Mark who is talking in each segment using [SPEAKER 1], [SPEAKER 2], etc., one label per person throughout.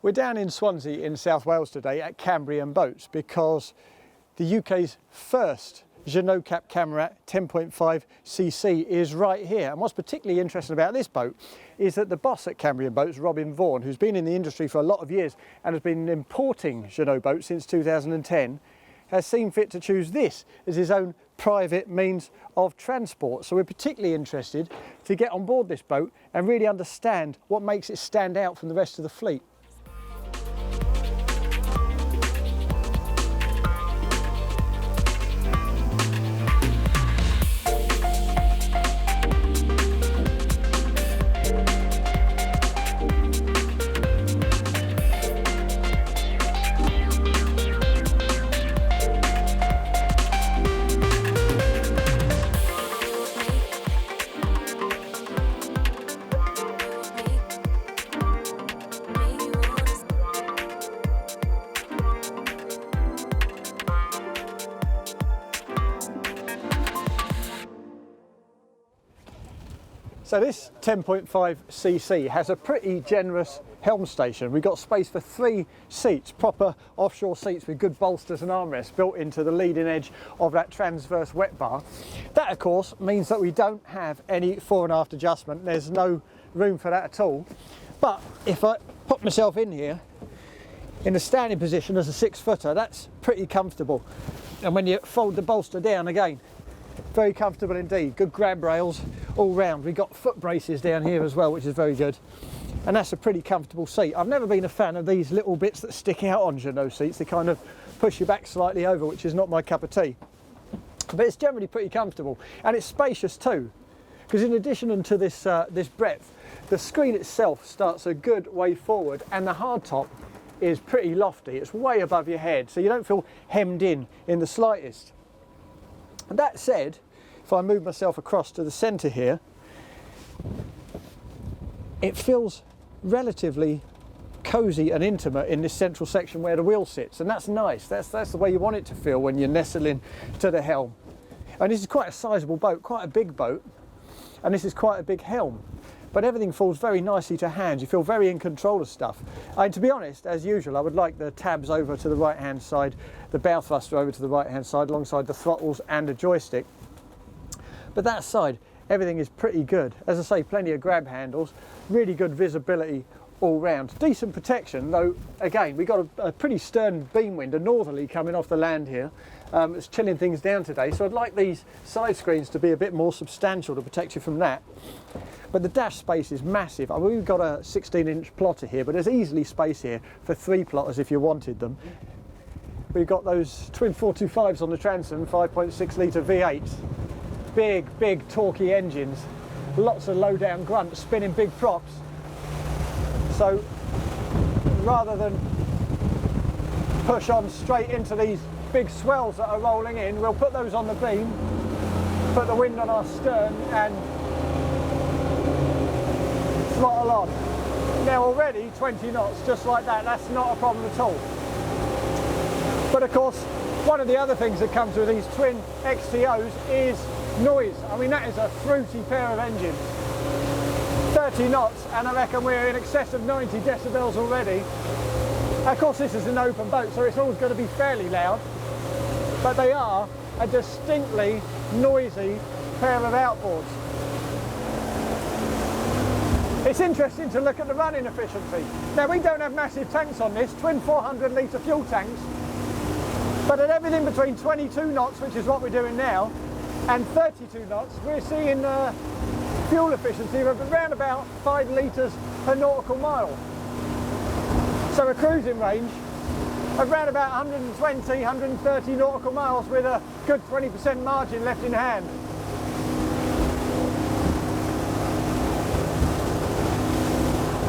[SPEAKER 1] We're down in Swansea in South Wales today at Cambrian Boats because the UK's first Jeanneau Cap Camarat 10.5cc is right here. And what's particularly interesting about this boat is that the boss at Cambrian Boats, Robin Vaughan, who's been in the industry for a lot of years and has been importing Jeanneau boats since 2010, has seen fit to choose this as his own private means of transport. So we're particularly interested to get on board this boat and really understand what makes it stand out from the rest of the fleet. So this 10.5cc has a pretty generous helm station. We've got space for 3 seats, proper offshore seats with good bolsters and armrests built into the leading edge of that transverse wet bar. That of course means that we don't have any fore and aft adjustment. There's no room for that at all. But if I put myself in here in a standing position as a 6-footer, that's pretty comfortable. And when you fold the bolster down again, very comfortable indeed. Good grab rails all round. We've got foot braces down here as well, which is very good. And that's a pretty comfortable seat. I've never been a fan of these little bits that stick out on Jeanneau seats. They kind of push you back slightly over, which is not my cup of tea. But it's generally pretty comfortable. And it's spacious too, because in addition to this, this breadth, the screen itself starts a good way forward and the hardtop is pretty lofty. It's way above your head, so you don't feel hemmed in the slightest. That said, if I move myself across to the centre here, it feels relatively cosy and intimate in this central section where the wheel sits, and that's nice. That's the way you want it to feel when you're nestling to the helm. And this is quite a sizable boat, quite a big boat, and this is quite a big helm. But everything falls very nicely to hand. You feel very in control of stuff. And to be honest, as usual, I would like the tabs over to the right-hand side, the bow thruster over to the right-hand side, alongside the throttles and the joystick. But that side, everything is pretty good. As I say, plenty of grab handles, really good visibility all round. Decent protection, though, again, we've got a pretty stern beam wind, a northerly coming off the land here. It's chilling things down today, so I'd like these side screens to be a bit more substantial to protect you from that. But the dash space is massive. I mean, we've got a 16-inch plotter here, but there's easily space here for 3 plotters if you wanted them. We've got those twin 425s on the transom, 5.6 litre V8s. Big, torquey engines. Lots of low-down grunt, spinning big props. So rather than push on straight into these big swells that are rolling in, we'll put those on the beam, put the wind on our stern and throttle on. Now already 20 knots, just like that, that's not a problem at all. But of course, one of the other things that comes with these twin XTOs is noise. I mean, that is a fruity pair of engines. 30 knots, and I reckon we're in excess of 90 decibels already. Of course, this is an open boat, so it's always going to be fairly loud, but they are a distinctly noisy pair of outboards. It's interesting to look at the running efficiency. Now, we don't have massive tanks on this, twin 400 litre fuel tanks, but at everything between 22 knots, which is what we're doing now, and 32 knots, we're seeing fuel efficiency of around about 5 litres per nautical mile. So a cruising range of around about 120, 130 nautical miles with a good 20% margin left in hand.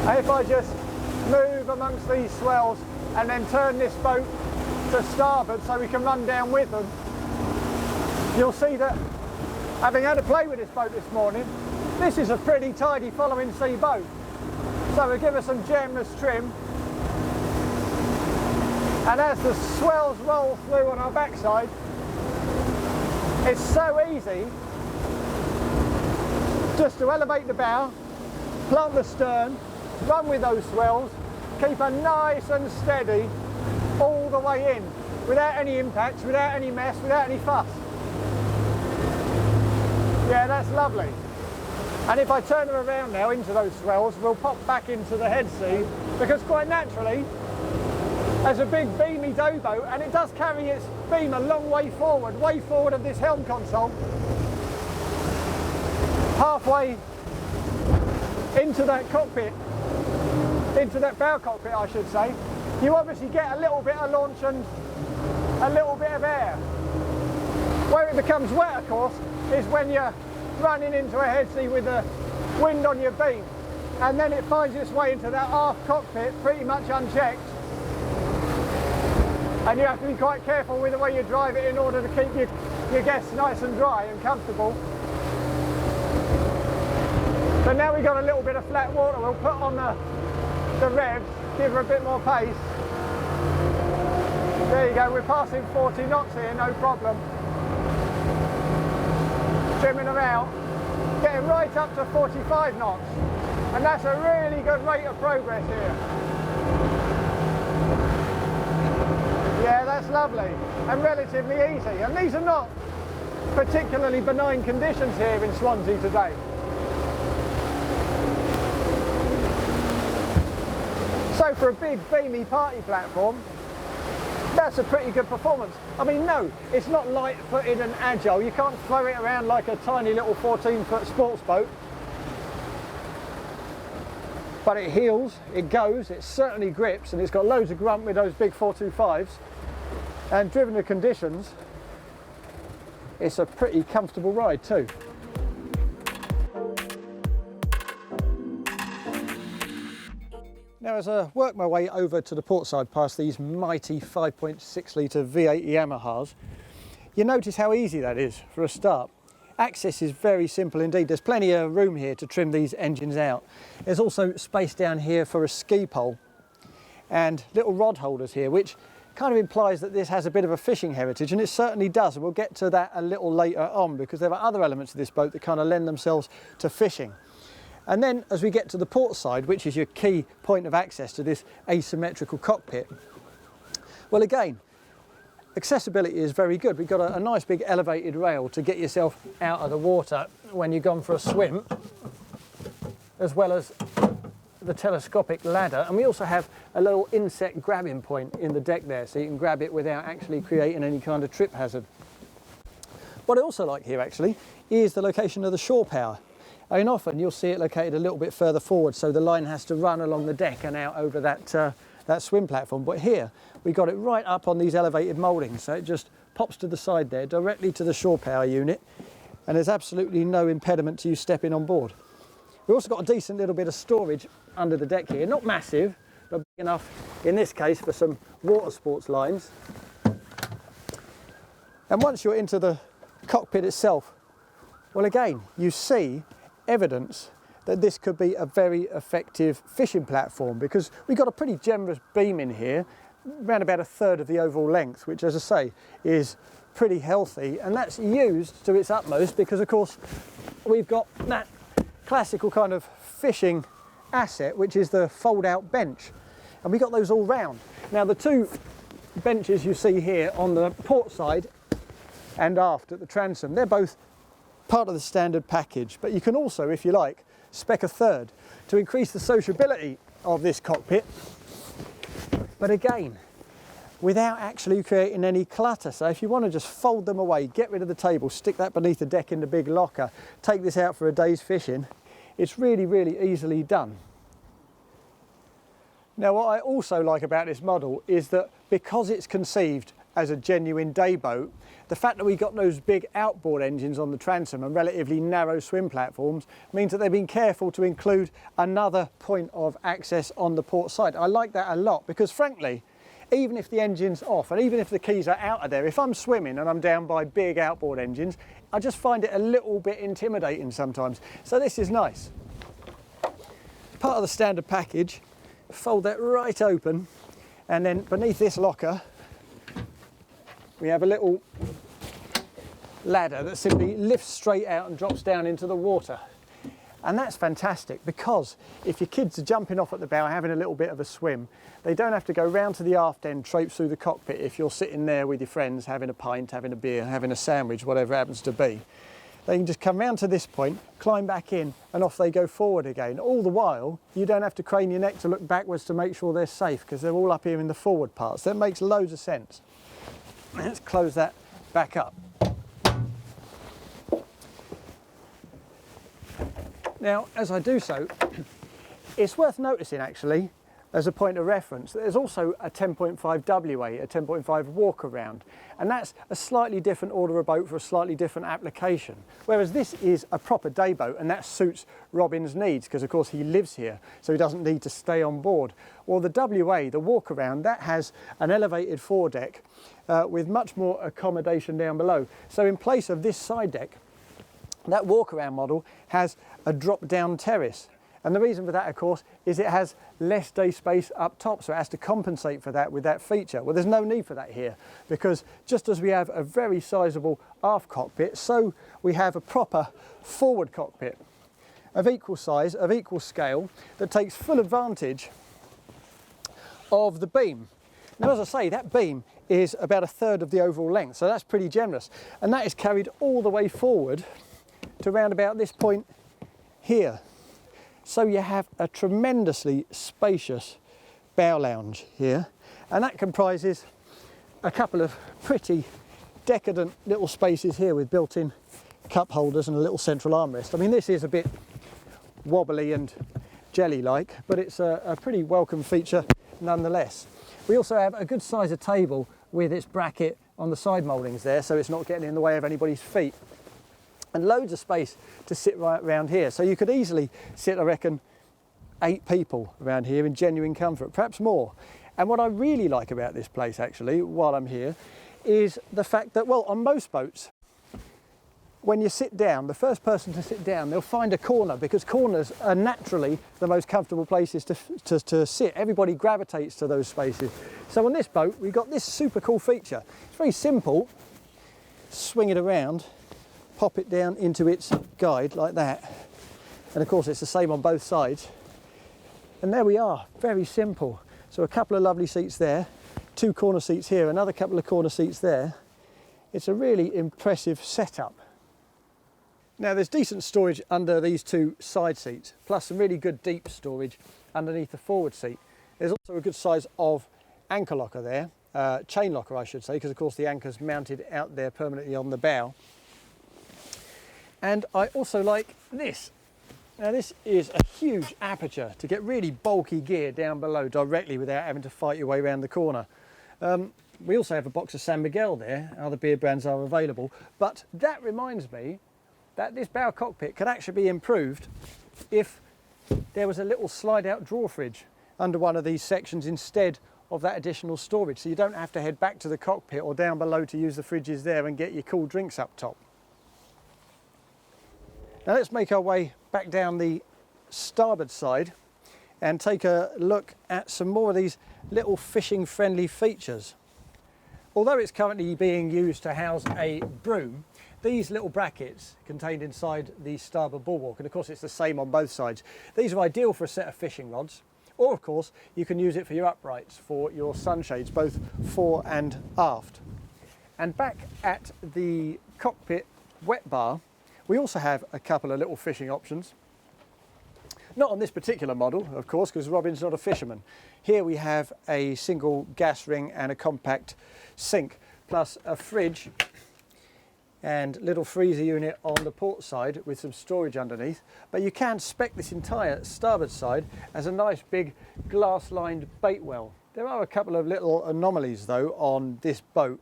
[SPEAKER 1] And if I just move amongst these swells and then turn this boat to starboard so we can run down with them, you'll see that, having had a play with this boat this morning, this is a pretty tidy following sea boat. So we'll give her some gemless trim, and as the swells roll through on our backside, it's so easy just to elevate the bow, plant the stern, run with those swells, keep her nice and steady all the way in, without any impacts, without any mess, without any fuss. Yeah, that's lovely. And if I turn her around now into those swells, we'll pop back into the head sea, because quite naturally, as a big beamy dough boat, and it does carry its beam a long way forward of this helm console, halfway into that cockpit, into that bow cockpit I should say, you obviously get a little bit of launch and a little bit of air. Where it becomes wet, of course, is when you're running into a head sea with the wind on your beam, and then it finds its way into that aft cockpit pretty much unchecked, and you have to be quite careful with the way you drive it in order to keep your guests nice and dry and comfortable. So now we've got a little bit of flat water, we'll put on the revs, give her a bit more pace. There you go, we're passing 40 knots here, no problem. Trimming her out, getting right up to 45 knots. And that's a really good rate of progress here. Yeah, that's lovely and relatively easy. And these are not particularly benign conditions here in Swansea today. So for a big beamy party platform, that's a pretty good performance. I mean, no, it's not light-footed and agile. You can't throw it around like a tiny little 14-foot sports boat. But it heels, it goes, it certainly grips, and it's got loads of grunt with those big 425s. And driven to conditions, it's a pretty comfortable ride too. Now as I work my way over to the port side past these mighty 5.6 litre V8 Yamahas, you notice how easy that is for a start. Access is very simple indeed. There's plenty of room here to trim these engines out. There's also space down here for a ski pole and little rod holders here, which kind of implies that this has a bit of a fishing heritage, and it certainly does. And we'll get to that a little later on, because there are other elements of this boat that kind of lend themselves to fishing. And then as we get to the port side, which is your key point of access to this asymmetrical cockpit, well again, accessibility is very good. We've got a nice big elevated rail to get yourself out of the water when you've gone for a swim, as well as the telescopic ladder. And we also have a little insect grabbing point in the deck there, so you can grab it without actually creating any kind of trip hazard. What I also like here actually is the location of the shore power. I mean, often you'll see it located a little bit further forward, so the line has to run along the deck and out over that swim platform. But here we got it right up on these elevated mouldings, so it just pops to the side there, directly to the shore power unit, and there's absolutely no impediment to you stepping on board. We've also got a decent little bit of storage under the deck here, not massive, but big enough in this case for some water sports lines. And once you're into the cockpit itself, well again, you see evidence that this could be a very effective fishing platform, because we've got a pretty generous beam in here, around about 1/3 of the overall length, which as I say is pretty healthy, and that's used to its utmost because of course we've got that classical kind of fishing asset, which is the fold out bench, and we got those all round. Now the two benches you see here on the port side and aft at the transom, they're both part of the standard package, but you can also, if you like, spec a third to increase the sociability of this cockpit, but again without actually creating any clutter. So if you want to just fold them away, get rid of the table, stick that beneath the deck in the big locker, take this out for a day's fishing, it's really, really easily done. Now what I also like about this model is that because it's conceived as a genuine day boat, the fact that we got those big outboard engines on the transom and relatively narrow swim platforms means that they've been careful to include another point of access on the port side. I like that a lot, because frankly, even if the engine's off and even if the keys are out of there, if I'm swimming and I'm down by big outboard engines, I just find it a little bit intimidating sometimes. So this is nice. Part of the standard package, fold that right open, and then beneath this locker we have a little ladder that simply lifts straight out and drops down into the water. And that's fantastic, because if your kids are jumping off at the bow, having a little bit of a swim, they don't have to go round to the aft end, traipse through the cockpit if you're sitting there with your friends having a pint, having a beer, having a sandwich, whatever it happens to be. They can just come round to this point, climb back in, and off they go forward again. All the while, you don't have to crane your neck to look backwards to make sure they're safe, because they're all up here in the forward parts. That makes loads of sense. Let's close that back up. Now, as I do so, it's worth noticing actually, as a point of reference, that there's also a 10.5 WA, a 10.5 walk around, and that's a slightly different order of boat for a slightly different application. Whereas this is a proper day boat, and that suits Robin's needs, because of course he lives here, so he doesn't need to stay on board. Or the WA, the walk around, that has an elevated foredeck with much more accommodation down below. So in place of this side deck, that walk around model has a drop down terrace. And the reason for that, of course, is it has less day space up top, so it has to compensate for that with that feature. Well, there's no need for that here, because just as we have a very sizable aft cockpit, so we have a proper forward cockpit of equal size, of equal scale, that takes full advantage of the beam. Now, as I say, that beam is about 1/3 of the overall length, so that's pretty generous. And that is carried all the way forward to round about this point here. So you have a tremendously spacious bow lounge here, and that comprises a couple of pretty decadent little spaces here with built-in cup holders and a little central armrest. I mean, this is a bit wobbly and jelly-like, but it's a pretty welcome feature nonetheless. We also have a good size of table with its bracket on the side mouldings there, so it's not getting in the way of anybody's feet. And loads of space to sit right around here. So you could easily sit, I reckon, 8 people around here in genuine comfort, perhaps more. And what I really like about this place, actually, while I'm here, is the fact that, well, on most boats, when you sit down, the first person to sit down, they'll find a corner, because corners are naturally the most comfortable places to sit. Everybody gravitates to those spaces. So on this boat, we've got this super cool feature. It's very simple. Swing it around, pop it down into its guide like that, and of course it's the same on both sides, and there we are, very simple. So a couple of lovely seats there, 2 corner seats here, another couple of corner seats there. It's a really impressive setup. Now, there's decent storage under these 2 side seats, plus some really good deep storage underneath the forward seat. There's also a good size of anchor locker there, chain locker I should say, because of course the anchor's mounted out there permanently on the bow. And I also like this. Now, this is a huge aperture to get really bulky gear down below directly without having to fight your way around the corner. We also have a box of San Miguel there. Other beer brands are available. But that reminds me that this bow cockpit could actually be improved if there was a little slide out drawer fridge under one of these sections instead of that additional storage. So you don't have to head back to the cockpit or down below to use the fridges there and get your cool drinks up top. Now let's make our way back down the starboard side and take a look at some more of these little fishing friendly features. Although it's currently being used to house a broom, these little brackets contained inside the starboard bulwark, and of course it's the same on both sides. These are ideal for a set of fishing rods, or of course you can use it for your uprights, for your sunshades, both fore and aft. And back at the cockpit wet bar, we also have a couple of little fishing options. Not on this particular model, of course, because Robin's not a fisherman. Here we have a single gas ring and a compact sink, plus a fridge and little freezer unit on the port side with some storage underneath. But you can spec this entire starboard side as a nice big glass-lined bait well. There are a couple of little anomalies though on this boat.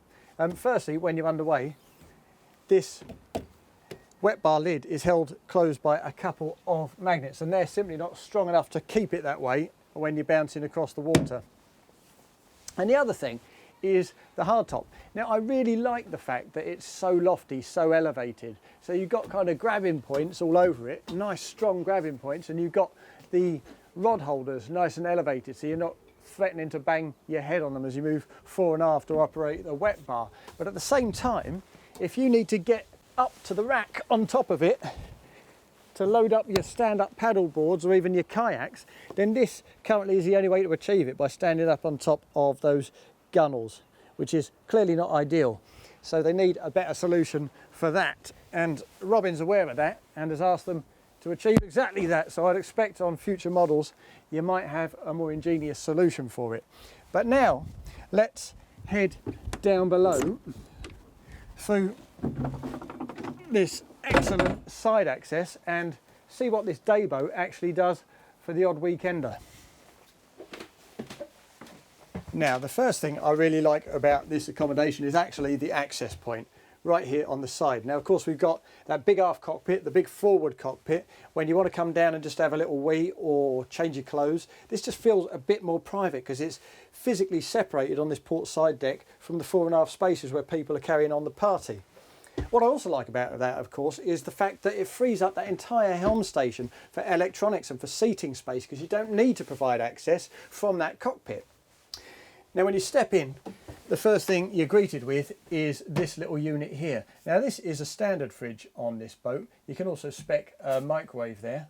[SPEAKER 1] Firstly, when you're underway, this wet bar lid is held closed by a couple of magnets, and they're simply not strong enough to keep it that way when you're bouncing across the water. And the other thing is the hardtop. Now, I really like the fact that it's so lofty, so elevated. So you've got kind of grabbing points all over it, nice strong grabbing points, and you've got the rod holders nice and elevated, so you're not threatening to bang your head on them as you move fore and aft or operate the wet bar. But at the same time, if you need to get up to the rack on top of it to load up your stand-up paddle boards or even your kayaks, then this currently is the only way to achieve it, by standing up on top of those gunnels, which is clearly not ideal. So they need a better solution for that. And Robin's aware of that and has asked them to achieve exactly that. So I'd expect on future models you might have a more ingenious solution for it. But now let's head down below through this excellent side access and see what this day boat actually does for the odd weekender. Now, the first thing I really like about this accommodation is actually the access point right here on the side. Now, of course, we've got that big aft cockpit, the big forward cockpit. When you want to come down and just have a little wee or change your clothes, this just feels a bit more private because it's physically separated on this port side deck from the fore and aft spaces where people are carrying on the party. What I also like about that, of course, is the fact that it frees up that entire helm station for electronics and for seating space, because you don't need to provide access from that cockpit. Now, when you step in, the first thing you're greeted with is this little unit here. Now, this is a standard fridge on this boat. You can also spec a microwave there,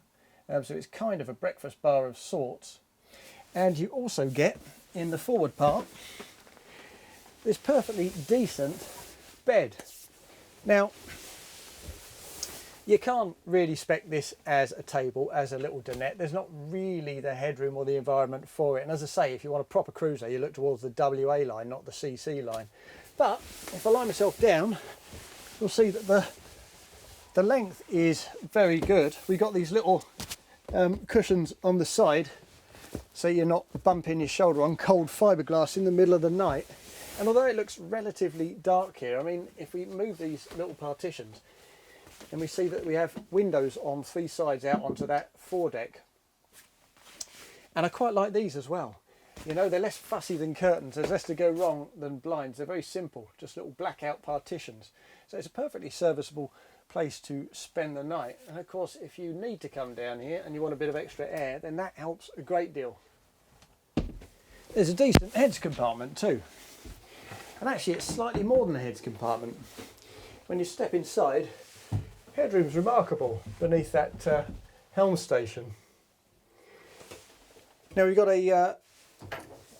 [SPEAKER 1] so it's kind of a breakfast bar of sorts. And you also get, in the forward part, this perfectly decent bed. Now, you can't really spec this as a table, as a little dinette. There's not really the headroom or the environment for it. And as I say, if you want a proper cruiser, you look towards the WA line, not the CC line. But if I lie myself down, you'll see that the length is very good. We've got these little cushions on the side, so you're not bumping your shoulder on cold fiberglass in the middle of the night. And although it looks relatively dark here, I mean, if we move these little partitions, and we see that we have windows on 3 sides out onto that foredeck. And I quite like these as well. You know, they're less fussy than curtains. There's less to go wrong than blinds. They're very simple, just little blackout partitions. So it's a perfectly serviceable place to spend the night. And of course, if you need to come down here and you want a bit of extra air, then that helps a great deal. There's a decent heads compartment too. And actually it's slightly more than a heads compartment. When you step inside, headroom's remarkable beneath that helm station. Now we've got a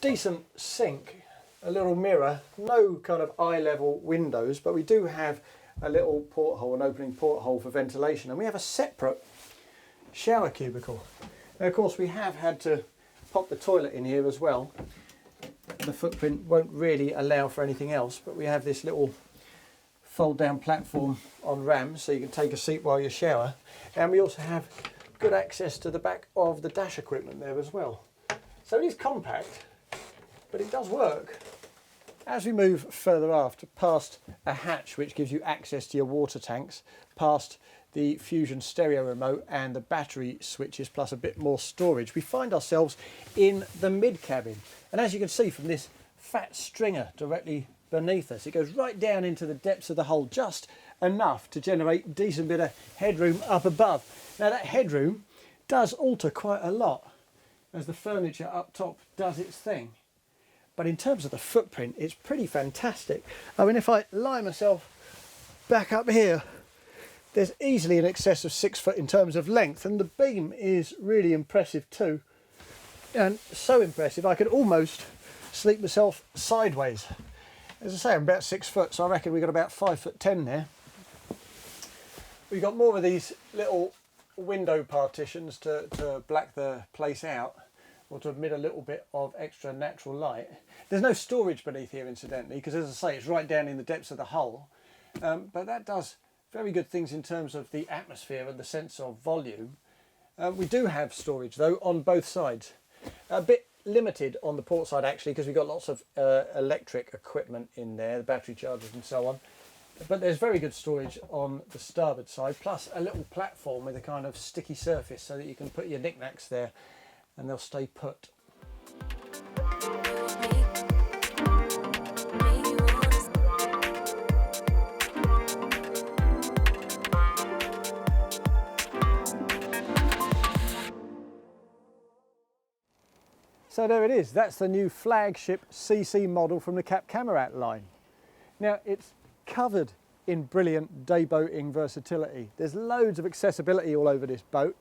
[SPEAKER 1] decent sink, a little mirror, no kind of eye level windows, but we do have a little porthole, an opening porthole for ventilation, and we have a separate shower cubicle. Now of course we have had to pop the toilet in here as well. The footprint won't really allow for anything else, but we have this little fold down platform on rams so you can take a seat while you shower, and we also have good access to the back of the dash equipment there as well. So it is compact, but it does work. As we move further aft, past a hatch which gives you access to your water tanks, past the Fusion stereo remote and the battery switches, plus a bit more storage, we find ourselves in the mid cabin. And as you can see from this fat stringer directly beneath us, it goes right down into the depths of the hull, just enough to generate a decent bit of headroom up above. Now that headroom does alter quite a lot as the furniture up top does its thing. But in terms of the footprint, it's pretty fantastic. I mean, if I lie myself back up here, there's easily in excess of 6 foot in terms of length, and the beam is really impressive too. And so impressive, I could almost sleep myself sideways. As I say, I'm about 6 foot, so I reckon we've got about 5'10" there. We've got more of these little window partitions to black the place out, or to admit a little bit of extra natural light. There's no storage beneath here, incidentally, because as I say, it's right down in the depths of the hull. But that does very good things in terms of the atmosphere and the sense of volume. We do have storage, though, on both sides. A bit limited on the port side, actually, because we've got lots of electric equipment in there, the battery chargers and so on. But there's very good storage on the starboard side, plus a little platform with a kind of sticky surface so that you can put your knickknacks there and they'll stay put. So there it is, that's the new flagship CC model from the Cap Camarat line. Now it's covered in brilliant day boating versatility. There's loads of accessibility all over this boat.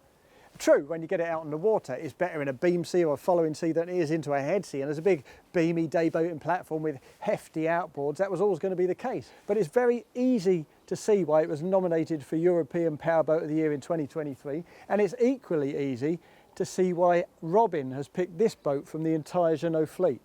[SPEAKER 1] True, when you get it out on the water, it's better in a beam sea or a following sea than it is into a head sea. And there's a big beamy day boating platform with hefty outboards. That was always going to be the case. But it's very easy to see why it was nominated for European Powerboat of the Year in 2023. And it's equally easy to see why Robin has picked this boat from the entire Jeanneau fleet.